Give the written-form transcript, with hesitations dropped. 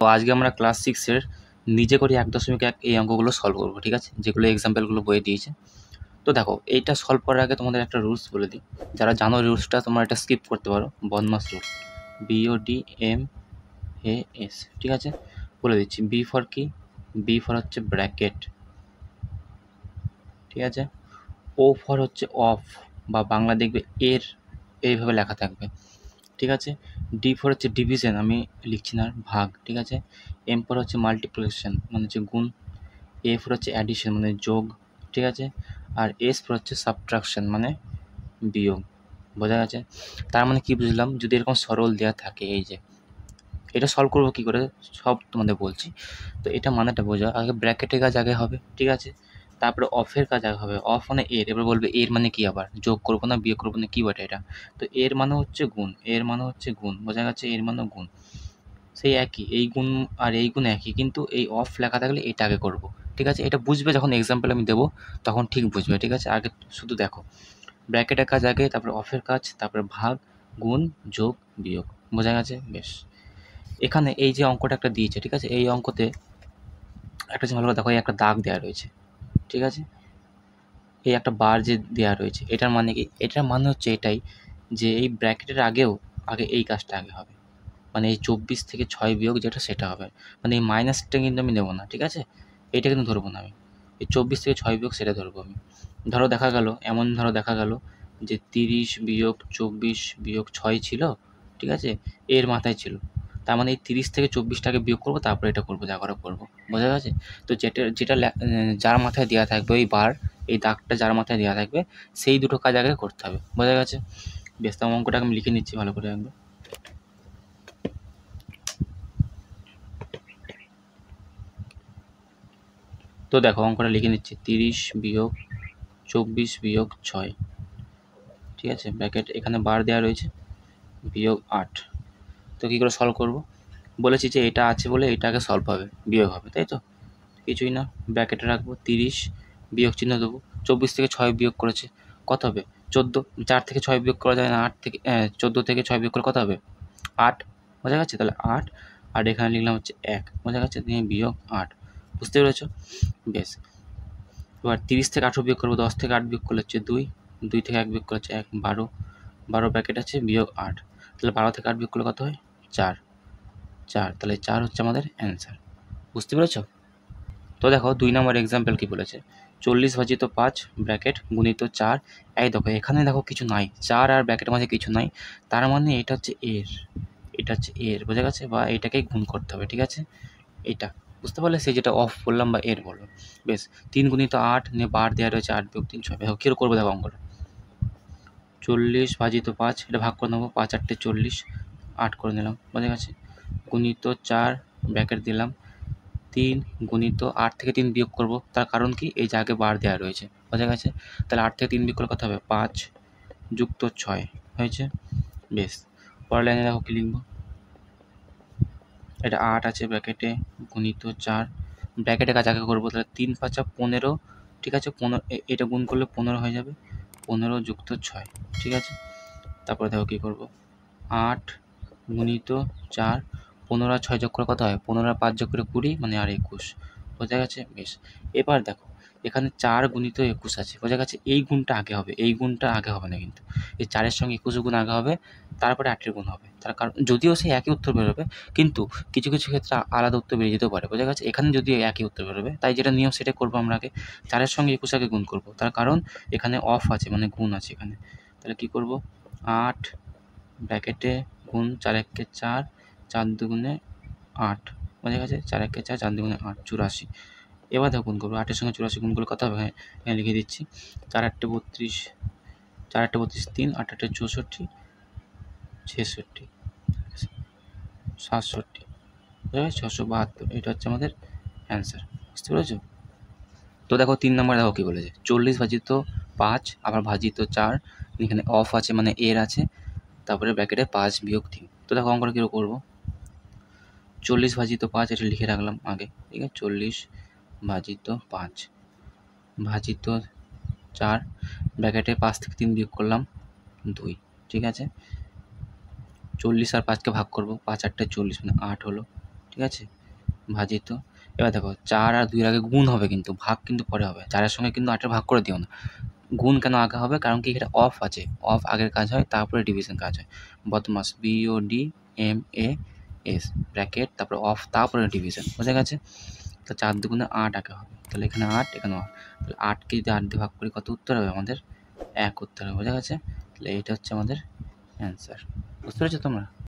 তো আজকে আমরা ক্লাস 6 এর নিজে করি 1.1 এই অঙ্কগুলো সলভ করবো, ঠিক আছে? যেগুলো এক্সাম্পলগুলো বইয়ে দিয়েছে। তো দেখো, এইটা সলভ করার আগে তোমাদের একটা রুলস বলে দিই। যারা জানো রুলসটা, তোমরা এটা স্কিপ করতে পারো। বদমাস রুল, BODMAS, ঠিক আছে? বলে দিচ্ছি। বি ফর কি? বি ফর হচ্ছে ব্র্যাকেট, ঠিক আছে? ও ফর হচ্ছে অফ, বা বাংলা দেখবে এর এইভাবে লেখা থাকবে, ঠিক আছে? ডি ফর হচ্ছে ডিভিশন, আমি লিখছি না, ভাগ, ঠিক আছে? এম ফর হচ্ছে মাল্টিপ্লিকেশন, মানে হচ্ছে গুণ। এ ফর হচ্ছে অ্যাডিশন, মানে যোগ, ঠিক আছে? আর এস ফর হচ্ছে সাবট্রাকশন, মানে বিয়োগ। বোঝা গেছে? তার মানে কি বুঝলাম? যদি এরকম সরল দেওয়া থাকে, এই যে এটা সলভ করবো কী করে সব তোমাদের বলছি। তো এটা মানেটা বোঝা, আগে ব্র্যাকেটের কাজ আগে হবে, ঠিক আছে? তারপরে অফের কাজ আগে হবে। অফ মানে এর, এবার বলবে এর মানে কি, আবার যোগ করবো না বিয়োগ করবো না, কি বটে এটা? তো এর মানে হচ্ছে গুণ, এর মানে হচ্ছে গুণ, বোঝা গেছে? এর মানে গুণ, সেই একই, এই গুণ আর এই গুণ একই, কিন্তু এই অফ লেখা থাকলে এটা আগে করবো, ঠিক আছে? এটা বুঝবে যখন এক্সাম্পল আমি দেবো, তখন ঠিক বুঝবে, ঠিক আছে? আগে শুধু দেখো, ব্র্যাকেটের কাজ আগে, তারপরে অফের কাজ, তারপরে ভাগ, গুণ, যোগ, বিয়োগ। বোঝা গেছে? বেশ। এখানে এই যে অঙ্কটা একটা দিয়েছে, ঠিক আছে? এই অঙ্কতে একটা জিনিস ভালো করে দেখো, এই একটা দাগ দেওয়া রয়েছে, ঠিক আছে? এই একটা বার যে দেওয়া রয়েছে, এটার মানে কি? এটার মানে হচ্ছে এটাই, যে এই ব্র্যাকেটের আগেও আগে এই কাজটা আগে হবে, মানে এই 24 থেকে 6 বিয়োগ যেটা, সেটা হবে। মানে এই মাইনাসটা কিন্তু আমি নেবো না, ঠিক আছে? এটা কিন্তু ধরবো না আমি। এই 24 থেকে 6 বিয়োগ সেটা ধরবো আমি। ধরো দেখা গেল, এমন ধরো দেখা গেল যে 30 বিয়োগ 24 বিয়োগ 6 ছিল, ঠিক আছে? এর মাথায় ছিল। তার মানে এই 30 থেকে 24টাকে বিয়োগ করবো, তারপরে এটা করবো, যা করার করবো। বোঝা গেছে? তো যেটা যার মাথায় দেওয়া থাকবে এই বার, এই দাগটা যার মাথায় দেওয়া থাকবে, সেই দুটো কাজ আগে করতে হবে। বোঝা গেছে? বেশ, তো অঙ্কটাকে আমি লিখে নিচ্ছি ভালো করে একবার। তো দেখো, অঙ্কটা লিখে নিচ্ছি। 30 বিয়োগ 24 বিয়োগ 6, ঠিক আছে? ব্র্যাকেট, এখানে বার দেওয়া রয়েছে, বিয়োগ 8। তো কী করে সলভ করব? বলেছি যে এটা আছে বলে এটা আগে সলভ হবে, বিয়োগ হবে, তাই তো? কিছুই না, ব্র্যাকেটে রাখবো। 30 বিয়োগ চিহ্ন দেবো, 24 থেকে 6 বিয়োগ করেছে, কত হবে? 14। 4 থেকে 6 বিয়োগ করা যায় না, 8 থেকে 14 থেকে 6 বিয়োগ করলে কত হবে? 8। বোঝা গেছে? তাহলে 8, আর এখানে লিখলাম হচ্ছে 1। বোঝা গেছে? দিয়ে বিয়োগ 8। বুঝতে পেরেছ? বেশ। এবার 30 থেকে 18 বিয়োগ করবো, 10 থেকে 8 বিয়োগ করলে হচ্ছে 2, 2 থেকে 1 বিয়োগ করলে হচ্ছে 1, 12, 12 ব্র্যাকেট আছে, বিয়োগ 8। তাহলে 12 থেকে 8 বিয়োগ করলে কত হয়? 4, 4। তাহলে 4 হচ্ছে আমাদের অ্যান্সার। বুঝতে পেরেছ? তো দেখো 2 নম্বর এক্সাম্পল কি বলেছে, 40 ভাজিত 5 ব্র্যাকেট গুণিত 4। এই দেখো, এখানে দেখো কিছু নাই, 4 আর ব্র্যাকেটের মাঝে কিছু নাই, তার মানে এটা হচ্ছে এর, এটা হচ্ছে এর। বোঝা গেছে? বা এটাকেই গুণ করতে হবে, ঠিক আছে? এটা বুঝতে পারলে, সেই যেটা অফ বললাম বা এর বললাম। বেশ। 3 গুণিত 8 নিয়ে বার দেওয়া রয়েছে, 8 বিয়োগ 3 6। দেখো কী করবো, দেখো অঙ্কটা। 40 ভাজিত 5, এটা ভাগ করে নেবো, 5 8 40, 8 করে নিলাম। বোঝা গেছে? গুণিত 4 ব্র্যাকেট দিলাম, 3 গুণিত 8 থেকে 3 বিয়োগ করব, তার কারণ কি? এই যে আগে বার দেওয়া রয়েছে। বোঝা গেছে? তাহলে 8 থেকে 3 বিয়োগ করলে কত হবে? 5 যুক্ত 6 হয়েছে। বেশ। পরের লাইনে দেখো কী লিখব, এটা 8 আছে ব্র্যাকেটে, গুণিত 4, ব্র্যাকেটে কাজ আগে করবো। তাহলে 3 5 15, ঠিক আছে? 15, এটা গুণ করলে 15 হয়ে যাবে, 15 যুক্ত 6, ঠিক আছে? তারপরে দেখো কী করব, 8 গুণিত 4, 15 আর 6 যোগ করে কত হয়? 15 আর 5 যোগ করে 20, মানে আর 21। বোঝা গেছে? বেশ। এবার দেখো, এখানে 4 গুণিত 21 আছে। বোঝা গেছে? এই গুণটা আগে হবে, এই গুণটা আগে হবে না কিন্তু। এই 4-এর সঙ্গে 21 গুণ আগে হবে, তারপরে 8-এর গুণ হবে। তার কারণ, যদিও সেই একই উত্তর বেরোবে, কিন্তু কিছু কিছু ক্ষেত্রে আলাদা উত্তর বেরিয়ে যেতেও পারে। বোঝা গেছে? এখানে যদিও একই উত্তর বেরোবে, তাই যেটা নিয়ম সেটাই করবো আমরা আগে। 4-এর সঙ্গে 21 আগে গুণ করবো, তার কারণ এখানে অফ আছে, মানে গুণ আছে এখানে। তাহলে কী করব, 8 ব্র্যাকেটে গুণ 4 একে 4, 4 দুগুণে 8। বোঝা গেছে? 4 একে 4, 4 দুগুণে 8, 84। এবার দেখো গুণ করবো, 8-এর সঙ্গে 84 গুণ করলে কত হবে? হ্যাঁ, এখানে লিখে দিচ্ছি। 4 8 32, 4 8 32, 3 8 8 64, 66, 67, 672। এটা হচ্ছে আমাদের অ্যান্সার। বুঝতে পেরেছো? তো দেখো 3 নম্বরে দেখো কী বলেছে, 40 ভাজিত 5, আবার ভাজিত 4, এখানে অফ আছে মানে এর আছে, তারপরে ব্র্যাকেটে 5 বিয়োগ 3। তো দেখো অঙ্কটা কীরকম করবো, 40 ভাজিত 5, এটা লিখে রাখলাম আগে, ঠিক আছে? 40 ভাজিত 5 ভাজিত 4, ব্র্যাকেটে 5 থেকে 3 বিয়োগ করলাম 2, ঠিক আছে? 40 আর 5কে ভাগ করবো, 5 8 40, মানে 8 হলো, ঠিক আছে, ভাজিত। এবার দেখো 4 আর 2 এর আগে গুণ হবে, কিন্তু ভাগ কিন্তু পরে হবে। 4-এর সঙ্গে কিন্তু 8-এর ভাগ করে দিও না। গুণ কেন আগে হবে, কারণ কি এটা অফ আছে, অফ আগের কাজ হয়, তারপরে ডিভিশন কাজ হয়। বদমাস, BODMAS ব্র্যাকেট, তারপরে অফ, তারপরে ডিভিশন। বোঝা গেছে? তো 4 দুগুণে 8 আগে হবে, তাহলে এখানে 8, এখানে 8, তাহলে 8কে যদি 8 দিয়ে ভাগ করি কত উত্তর হবে আমাদের? 1 উত্তর হবে। বোঝা গেছে? তাহলে এইটা হচ্ছে আমাদের অ্যান্সার। বুঝতে পেরেছো তোমরা?